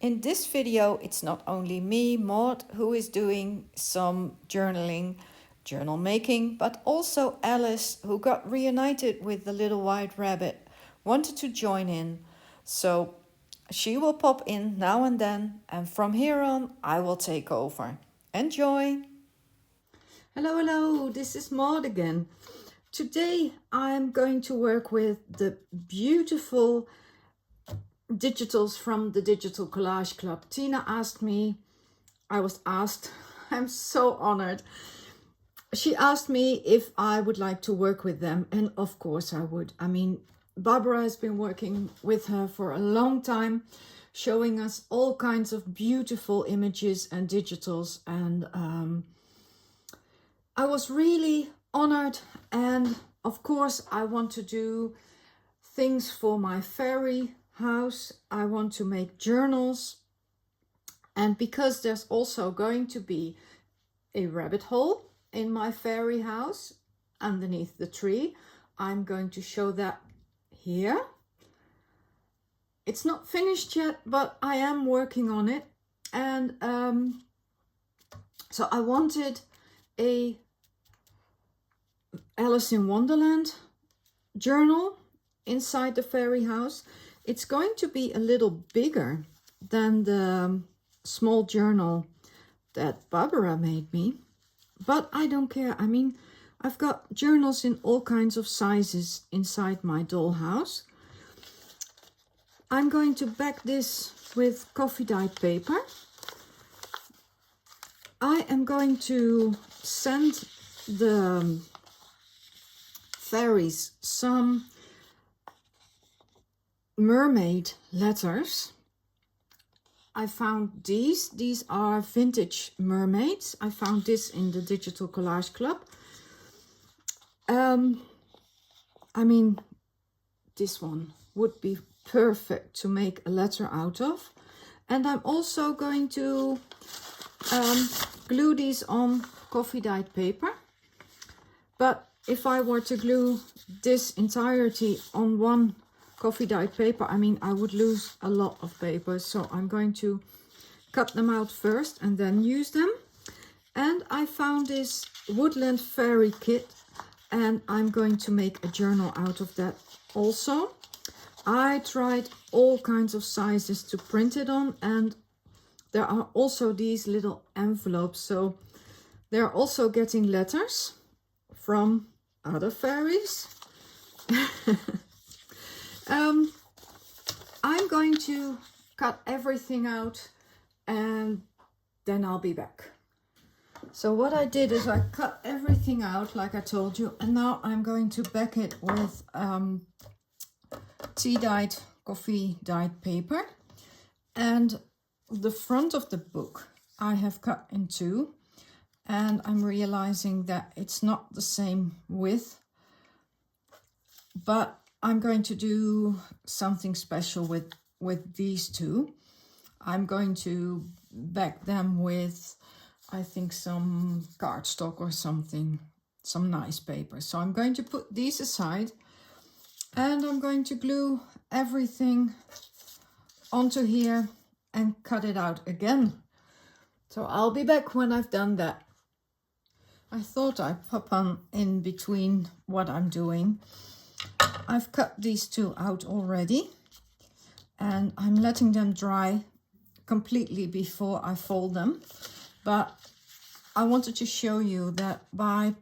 In this video, it's not only me, Maud, who is doing some journaling, journal making, but also Alice, who got reunited with the little white rabbit, wanted to join in. So she will pop in now and then, and from here on, I will take over. Enjoy! Hello, hello, this is Maud again. Today I'm going to work with the beautiful digitals from the Digital Collage Club. Tina asked me, I was asked, I'm so honored. She asked me if I would like to work with them, and of course I would. I mean, Barbara has been working with her for a long time, showing us all kinds of beautiful images and digitals, and I was really honored. And of course I want to do things for my fairy house. I want to make journals, and because there's also going to be a rabbit hole in my fairy house underneath the tree, I'm going to show that here. It's not finished yet, but I am working on it. And so I wanted a Alice in Wonderland journal inside the fairy house. It's going to be a little bigger than the small journal that Barbara made me, but I don't care. I mean, I've got journals in all kinds of sizes inside my dollhouse. I'm going to back this with coffee dyed paper. I am going to send the fairies some mermaid letters. I found these are vintage mermaids. I found this in the Digital Collage Club. I mean, this one would be perfect to make a letter out of. And I'm also going to glue these on coffee dyed paper. But if I were to glue this entirety on one coffee dyed paper, I mean, I would lose a lot of paper. So I'm going to cut them out first and then use them. And I found this woodland fairy kit, and I'm going to make a journal out of that also. I tried all kinds of sizes to print it on, and there are also these little envelopes. So they're also getting letters from other fairies. I'm going to cut everything out and then I'll be back. So what I did is I cut everything out like I told you, and now I'm going to back it with tea dyed, coffee dyed paper. And the front of the book I have cut in two, and I'm realizing that it's not the same width, but I'm going to do something special with these two. I'm going to back them with, I think, some cardstock or something, some nice paper. So I'm going to put these aside, and I'm going to glue everything onto here and cut it out again. So I'll be back when I've done that. I thought I'd pop on in between what I'm doing. I've cut these two out already, and I'm letting them dry completely before I fold them. But I wanted to show you that by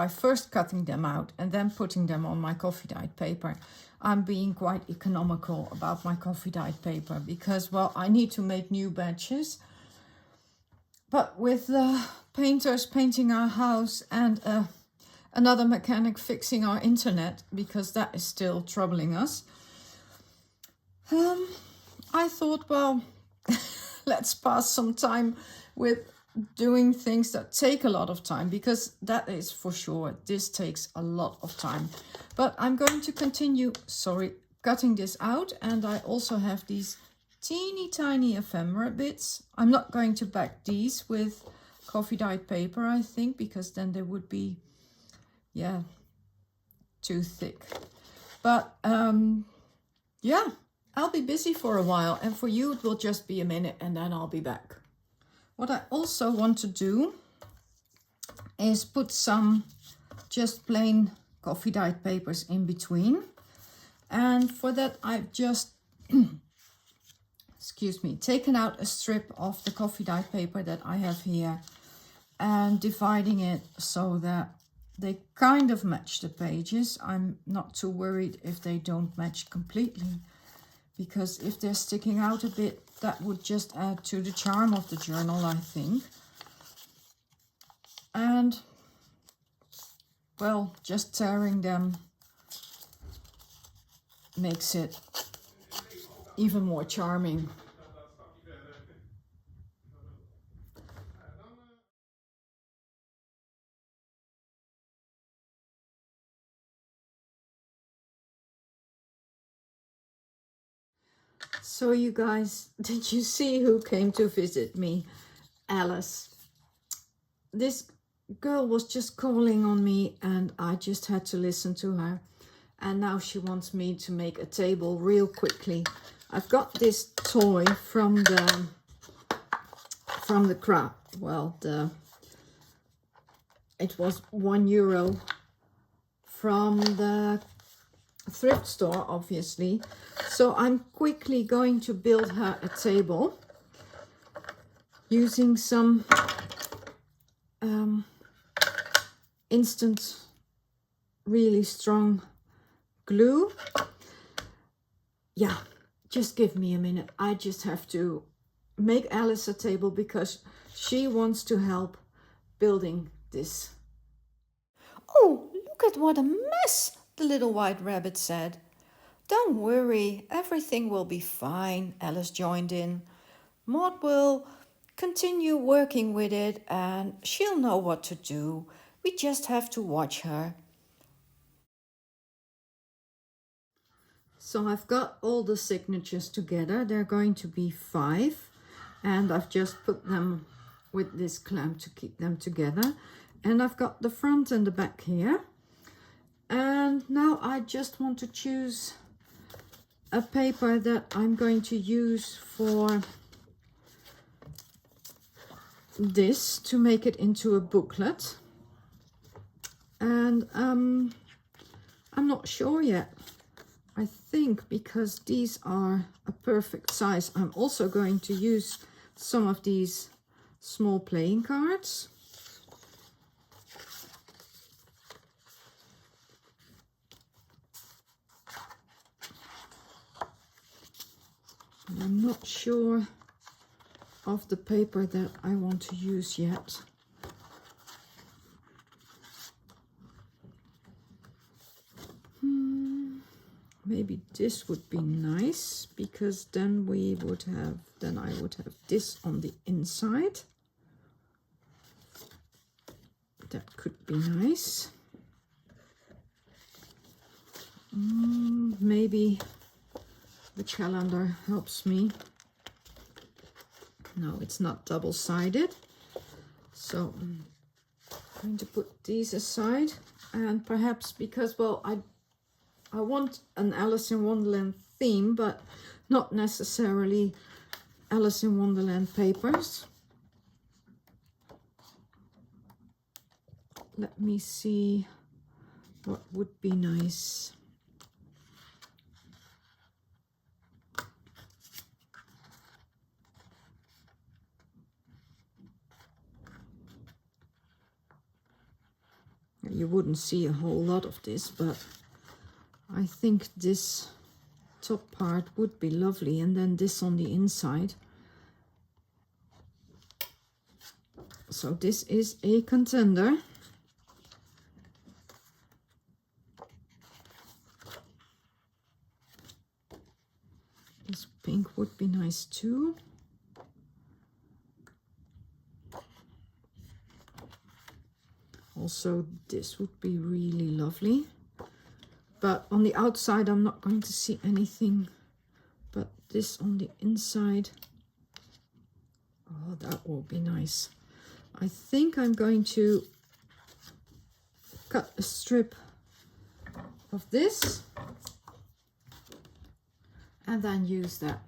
first cutting them out and then putting them on my coffee dyed paper, I'm being quite economical about my coffee dyed paper, because, well, I need to make new batches. But with the painters painting our house and another mechanic fixing our internet, because that is still troubling us, I thought, well, let's pass some time with doing things that take a lot of time, because that is for sure, this takes a lot of time. But I'm going to continue, cutting this out, and I also have these teeny tiny ephemera bits. I'm not going to back these with coffee dyed paper, I think, because then they would be, yeah, too thick. But yeah, I'll be busy for a while, and for you it will just be a minute and then I'll be back. What I also want to do is put some just plain coffee dyed papers in between. And for that I've just, excuse me, taken out a strip of the coffee dyed paper that I have here and dividing it so that they kind of match the pages. I'm not too worried if they don't match completely, because if they're sticking out a bit, that would just add to the charm of the journal, I think. And, well, just tearing them makes it even more charming. So you guys, did you see who came to visit me? Alice. This girl was just calling on me and I just had to listen to her. And now she wants me to make a table real quickly. I've got this toy from the craft. Well, it was €1 from the thrift store, obviously. So I'm quickly going to build her a table using some instant really strong glue. Yeah, just give me a minute. I just have to make Alice a table because she wants to help building this. Oh, look at what a mess, the little white rabbit said. Don't worry, everything will be fine, Alice joined in. Maud will continue working with it and she'll know what to do. We just have to watch her. So I've got all the signatures together. They're going to be 5. And I've just put them with this clamp to keep them together. And I've got the front and the back here. And now I just want to choose a paper that I'm going to use for this to make it into a booklet. And I'm not sure yet. I think because these are a perfect size, I'm also going to use some of these small playing cards. And I'm not sure of the paper that I want to use yet. Maybe this would be nice because then I would have this on the inside. That could be nice. Maybe the calendar helps me. No, it's not double-sided. So I'm going to put these aside, and perhaps because, well, I want an Alice in Wonderland theme, but not necessarily Alice in Wonderland papers. Let me see what would be nice. You wouldn't see a whole lot of this, but I think this top part would be lovely, and then this on the inside. So this is a contender. This pink would be nice too. Also, this would be really lovely. But on the outside, I'm not going to see anything but this on the inside. Oh, that will be nice. I think I'm going to cut a strip of this and then use that.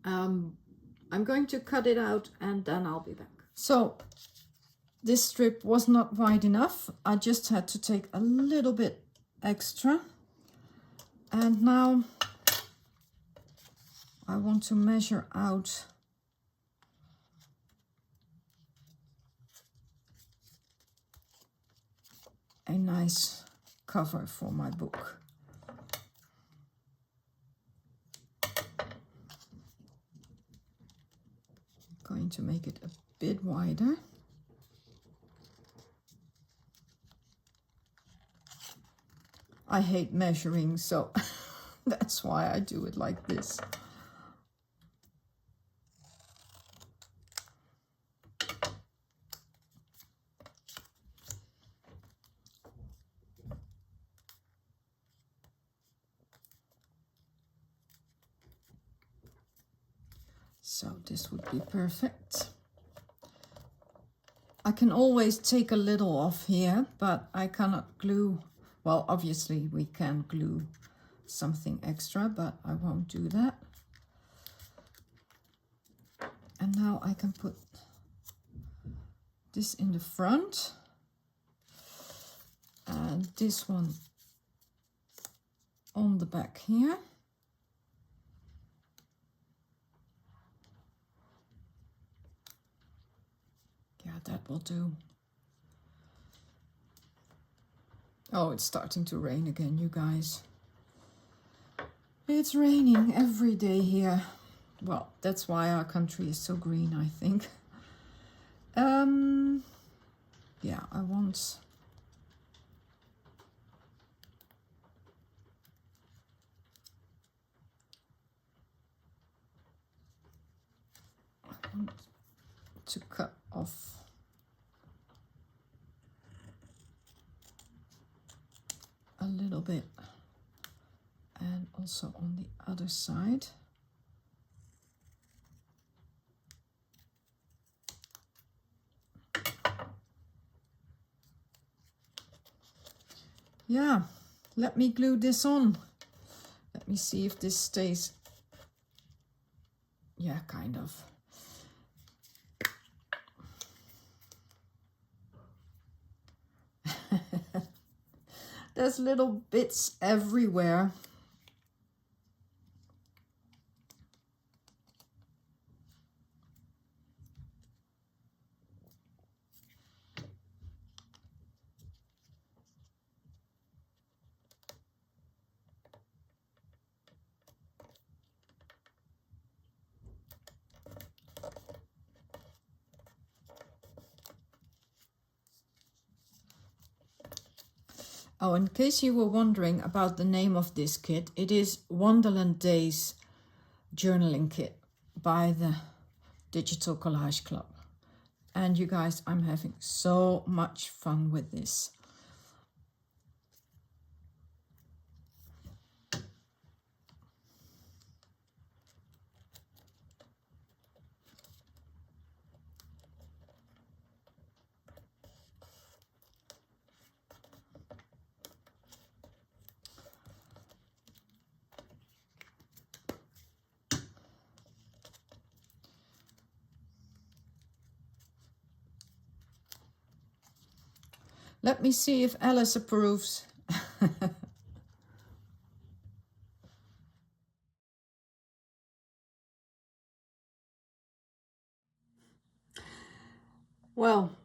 I'm going to cut it out and then I'll be back. So this strip was not wide enough. I just had to take a little bit extra. And now I want to measure out a nice cover for my book. I'm going to make it a bit wider. I hate measuring, so that's why I do it like this. So this would be perfect. I can always take a little off here, but I cannot glue. Well, obviously we can glue something extra, but I won't do that. And now I can put this in the front and this one on the back here. Yeah, that will do. Oh, it's starting to rain again, you guys. It's raining every day here. Well, that's why our country is so green, I think. Yeah, I want to cut off a little bit, and also on the other side. Yeah, let me glue this on. Let me see if this stays. Yeah, kind of. There's little bits everywhere. Oh, in case you were wondering about the name of this kit, it is Wonderland Days Journaling Kit by the Digital Collage Club. And you guys, I'm having so much fun with this. Let me see if Alice approves. Well,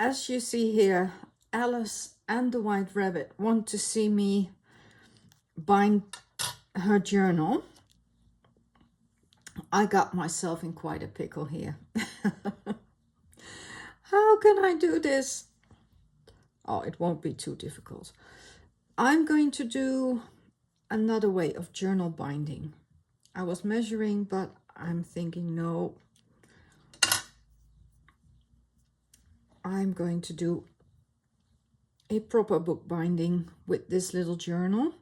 as you see here, Alice and the White Rabbit want to see me bind her journal. I got myself in quite a pickle here. How can I do this? Oh, it won't be too difficult. I'm going to do another way of journal binding. I was measuring, but I'm thinking, no. I'm going to do a proper book binding with this little journal.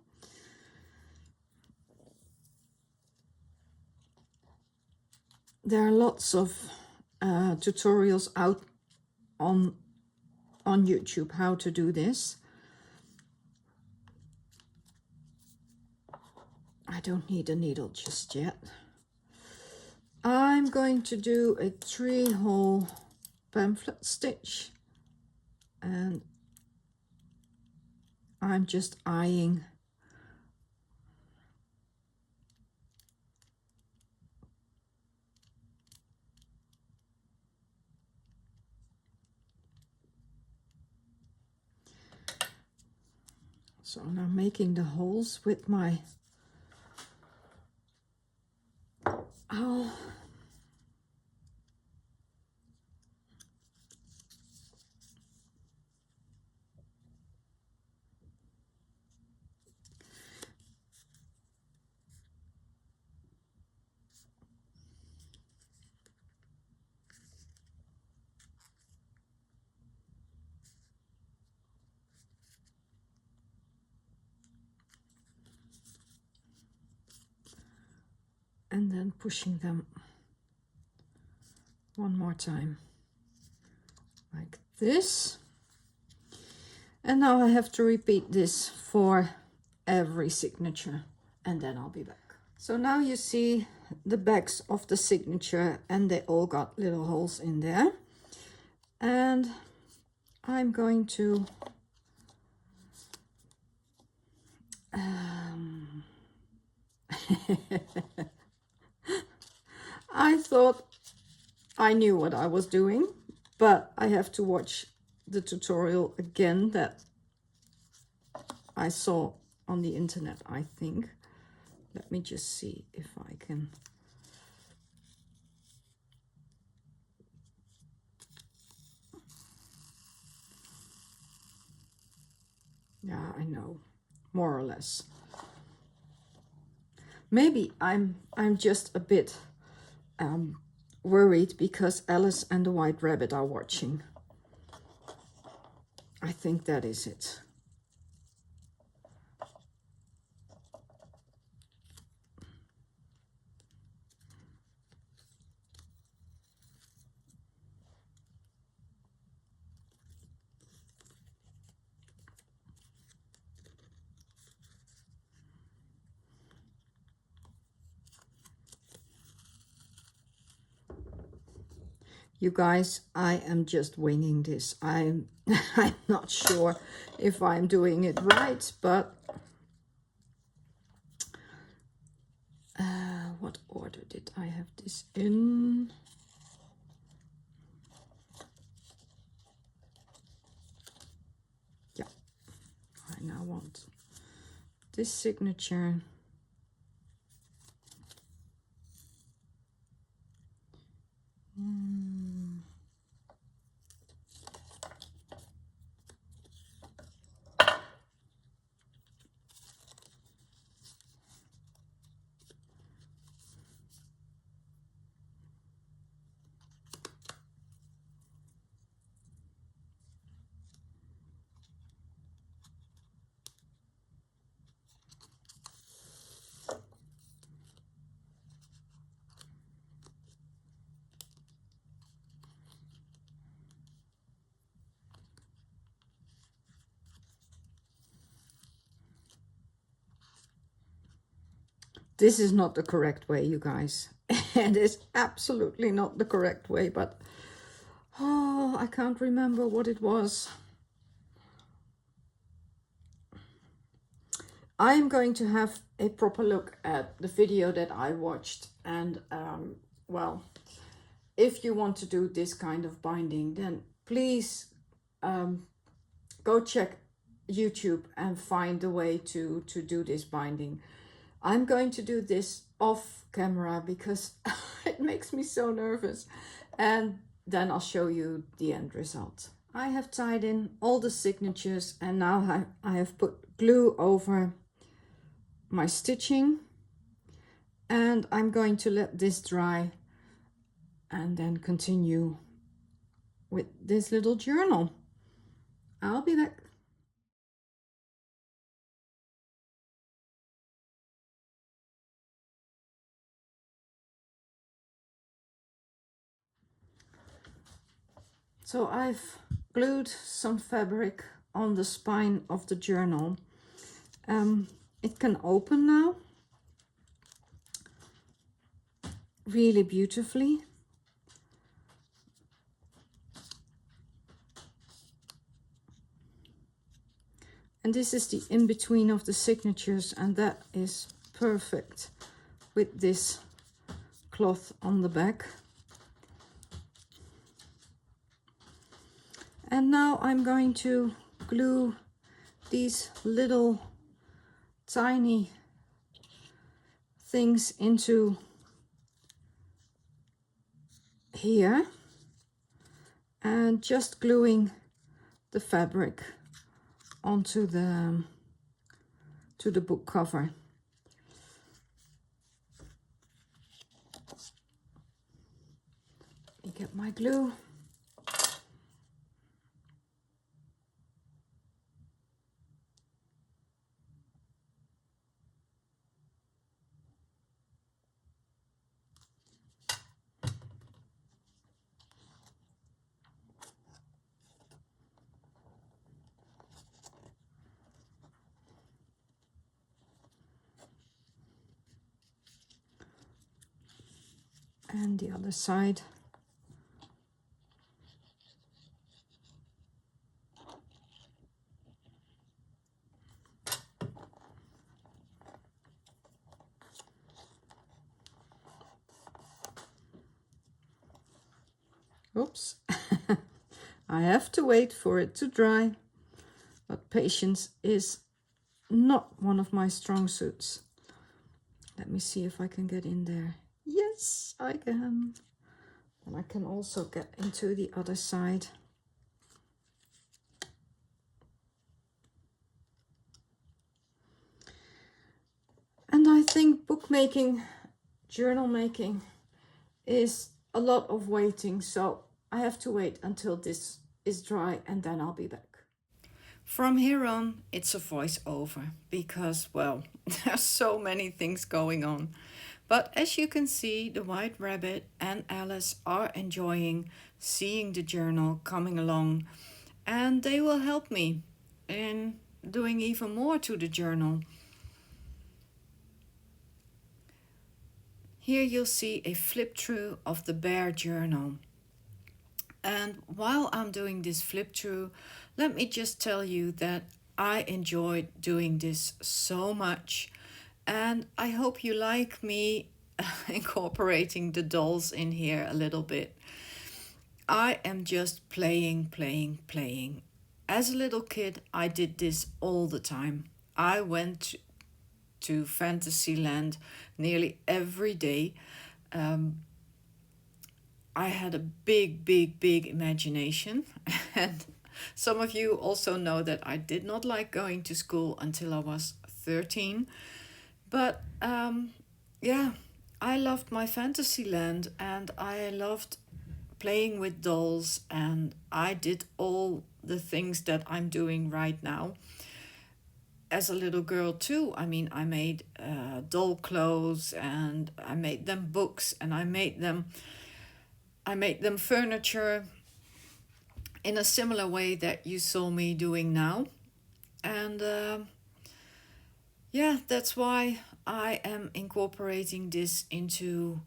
There are lots of tutorials out on YouTube how to do this. I don't need a needle just yet. I'm going to do a 3-hole pamphlet stitch, and I'm just eyeing so now making the holes with my owl. And then pushing them one more time like this. And now I have to repeat this for every signature, and then I'll be back. So now you see the backs of the signature, and they all got little holes in there. And I'm going to I thought I knew what I was doing, but I have to watch the tutorial again that I saw on the internet, I think. Let me just see if I can. Yeah, I know, more or less. Maybe I'm just a bit worried because Alice and the White Rabbit are watching. I think that is it. You guys, I am just winging this. I'm not sure if I'm doing it right, but what order did I have this in? Yeah, I now want this signature. This is not the correct way, you guys. It is absolutely not the correct way, but oh, I can't remember what it was. I'm going to have a proper look at the video that I watched, and well, if you want to do this kind of binding, then please go check YouTube and find a way to do this binding. I'm going to do this off camera because it makes me so nervous, and then I'll show you the end result. I have tied in all the signatures, and now I have put glue over my stitching, and I'm going to let this dry and then continue with this little journal. I'll be back. So I've glued some fabric on the spine of the journal. It can open now, really beautifully. And this is the in-between of the signatures, and that is perfect with this cloth on the back. And now I'm going to glue these little tiny things into here, and just gluing the fabric onto the book cover. Let me get my glue. And the other side. Oops. I have to wait for it to dry, but patience is not one of my strong suits. Let me see if I can get in there. Yes, I can. And I can also get into the other side. And I think bookmaking, journal making is a lot of waiting, so I have to wait until this is dry and then I'll be back. From here on, it's a voiceover because, well, there's so many things going on. But as you can see, the White Rabbit and Alice are enjoying seeing the journal coming along, and they will help me in doing even more to the journal. Here you'll see a flip through of the Bear journal. And while I'm doing this flip through, let me just tell you that I enjoyed doing this so much. And I hope you like me incorporating the dolls in here a little bit. I am just playing. As a little kid, I did this all the time. I went to Fantasyland nearly every day. I had a big imagination, and some of you also know that I did not like going to school until I was 13. But yeah, I loved my Fantasyland, and I loved playing with dolls, and I did all the things that I'm doing right now as a little girl too. I mean, I made doll clothes, and I made them books, and I made them furniture in a similar way that you saw me doing now. And yeah, that's why I am incorporating this into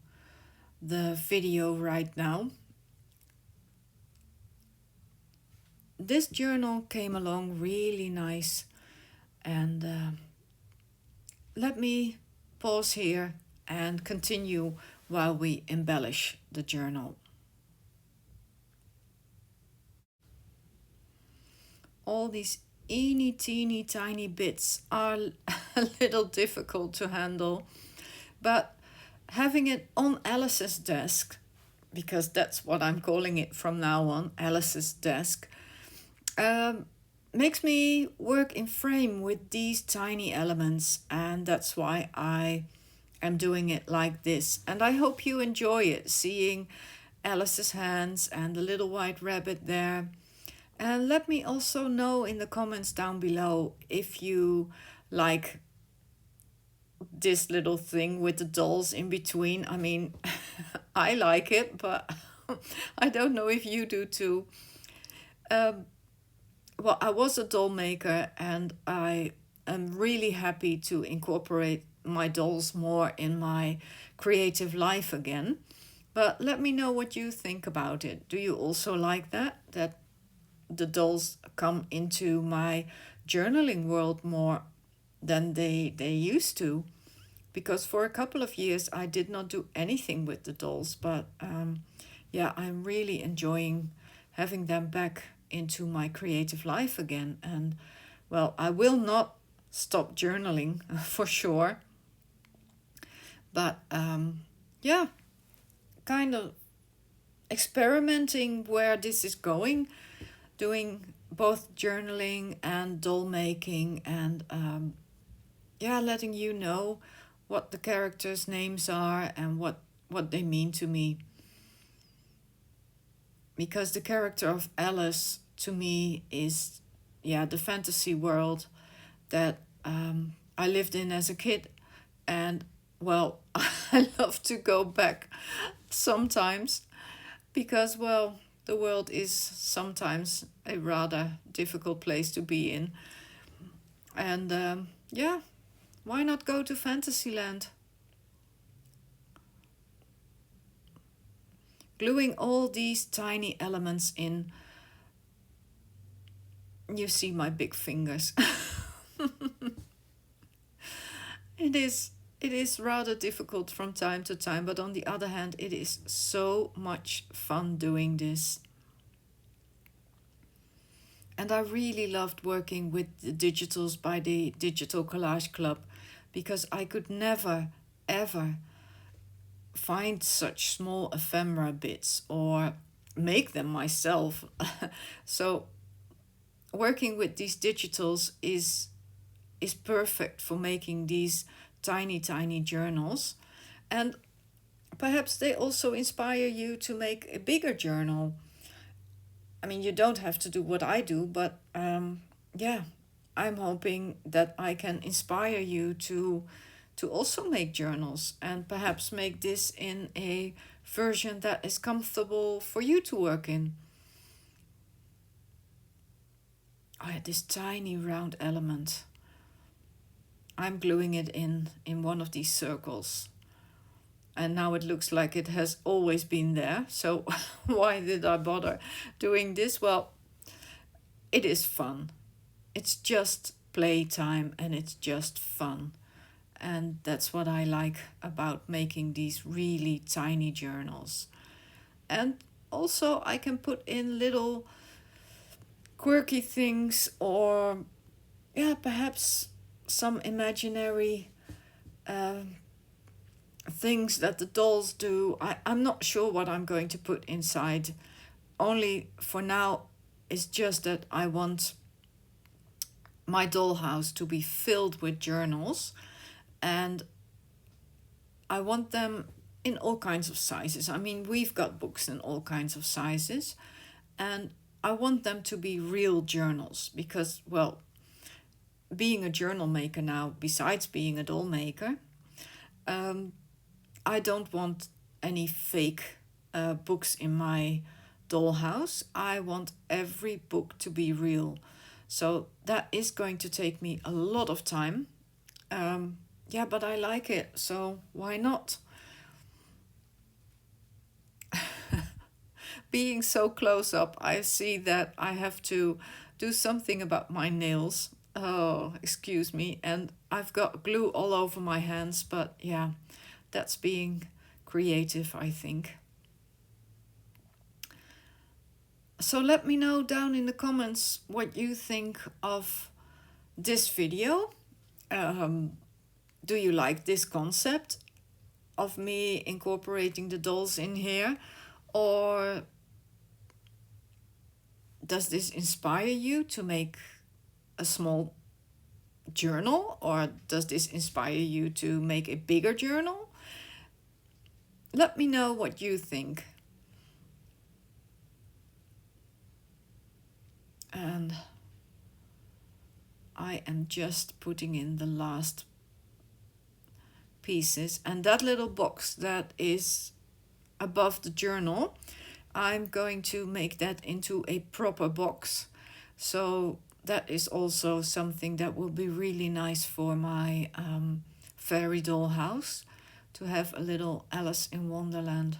the video right now. This journal came along really nice, and let me pause here and continue while we embellish the journal. All these teeny tiny bits are a little difficult to handle, but having it on Alice's desk, because that's what I'm calling it from now on, Alice's desk, makes me work in frame with these tiny elements, and that's why I am doing it like this. And I hope you enjoy it, seeing Alice's hands and the little white rabbit there. And let me also know in the comments down below if you like this little thing with the dolls in between. I mean, I like it, but I don't know if you do too. Well, I was a doll maker, and I am really happy to incorporate my dolls more in my creative life again. But let me know what you think about it. Do you also like that the dolls come into my journaling world more than they used to? Because for a couple of years I did not do anything with the dolls, but yeah, I'm really enjoying having them back into my creative life again. And well, I will not stop journaling for sure, but yeah, kind of experimenting where this is going, doing both journaling and doll making, and yeah, letting you know what the characters' names are and what they mean to me. Because the character of Alice to me is, yeah, the fantasy world that I lived in as a kid. And well, I love to go back sometimes because, well, the world is sometimes a rather difficult place to be in. And yeah, why not go to Fantasyland? Gluing all these tiny elements in. You see my big fingers. It is rather difficult from time to time, but on the other hand, it is so much fun doing this. And I really loved working with the digitals by the Digital Collage Club, because I could never, ever find such small ephemera bits or make them myself. So working with these digitals is perfect for making these tiny journals. And perhaps they also inspire you to make a bigger journal. I mean, you don't have to do what I do, but yeah, I'm hoping that I can inspire you to also make journals, and perhaps make this in a version that is comfortable for you to work in. I had this tiny round element. I'm gluing it in one of these circles. And now it looks like it has always been there. So why did I bother doing this? Well, it is fun. It's just playtime and it's just fun. And that's what I like about making these really tiny journals. And also I can put in little quirky things, or yeah, perhaps some imaginary things that the dolls do. I'm not sure what I'm going to put inside. Only for now, it's just that I want my dollhouse to be filled with journals, and I want them in all kinds of sizes. I mean, we've got books in all kinds of sizes, and I want them to be real journals because, well, being a journal maker now, besides being a doll maker, I don't want any fake books in my dollhouse. I want every book to be real. So that is going to take me a lot of time. Yeah, but I like it, so why not? Being so close up, I see that I have to do something about my nails. Oh, excuse me. And I've got glue all over my hands, but yeah, that's being creative, I think. So let me know down in the comments what you think of this video. Do you like this concept of me incorporating the dolls in here? Or does this inspire you to make a small journal? Or does this inspire you to make a bigger journal? Let me know what you think. And I am just putting in the last pieces, and that little box that is above the journal, I'm going to make that into a proper box. So that is also something that will be really nice for my fairy doll house, to have a little Alice in Wonderland.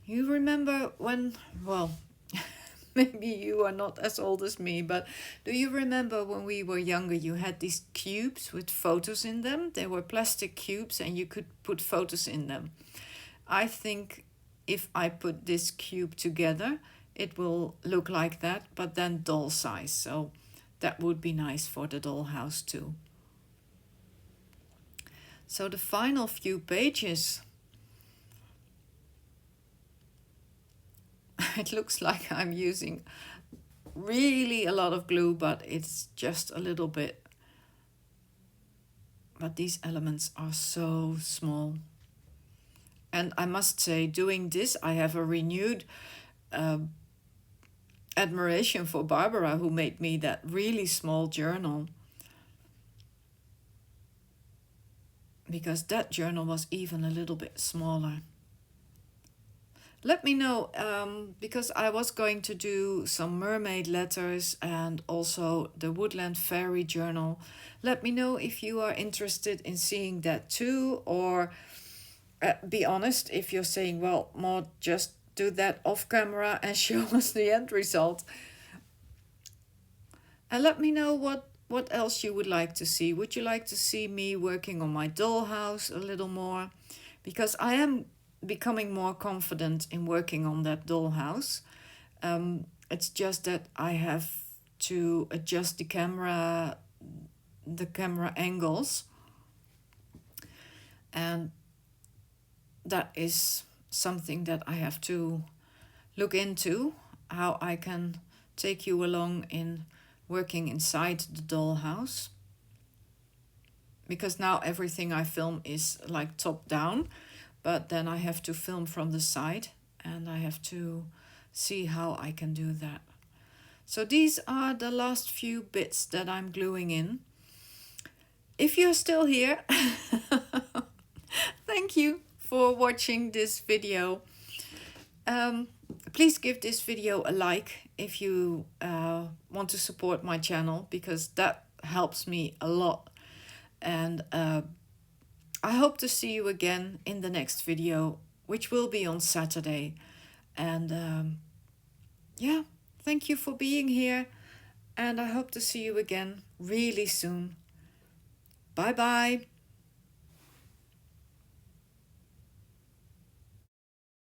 You remember when, well, maybe you are not as old as me, but do you remember when we were younger, you had these cubes with photos in them? They were plastic cubes and you could put photos in them. I think if I put this cube together, it will look like that, but then doll size. So that would be nice for the dollhouse too. So the final few pages, it looks like I'm using really a lot of glue, but it's just a little bit. But these elements are so small. And I must say, doing this, I have a renewed admiration for Barbara, who made me that really small journal. Because that journal was even a little bit smaller. Let me know, because I was going to do some mermaid letters and also the Woodland Fairy journal. Let me know if you are interested in seeing that too, or be honest if you're saying, well, Maud, just do that off camera and show us the end result. And let me know what else you would like to see. Would you like to see me working on my dollhouse a little more? Because I am becoming more confident in working on that dollhouse. It's just that I have to adjust the camera angles, and that is something that I have to look into, how I can take you along in working inside the dollhouse. Because now everything I film is like top down, but then I have to film from the side and I have to see how I can do that. So these are the last few bits that I'm gluing in. If you're still here, thank you for watching this video. Please give this video a like if you want to support my channel, because that helps me a lot. And I hope to see you again in the next video, which will be on Saturday. And yeah, thank you for being here, and I hope to see you again really soon. Bye bye.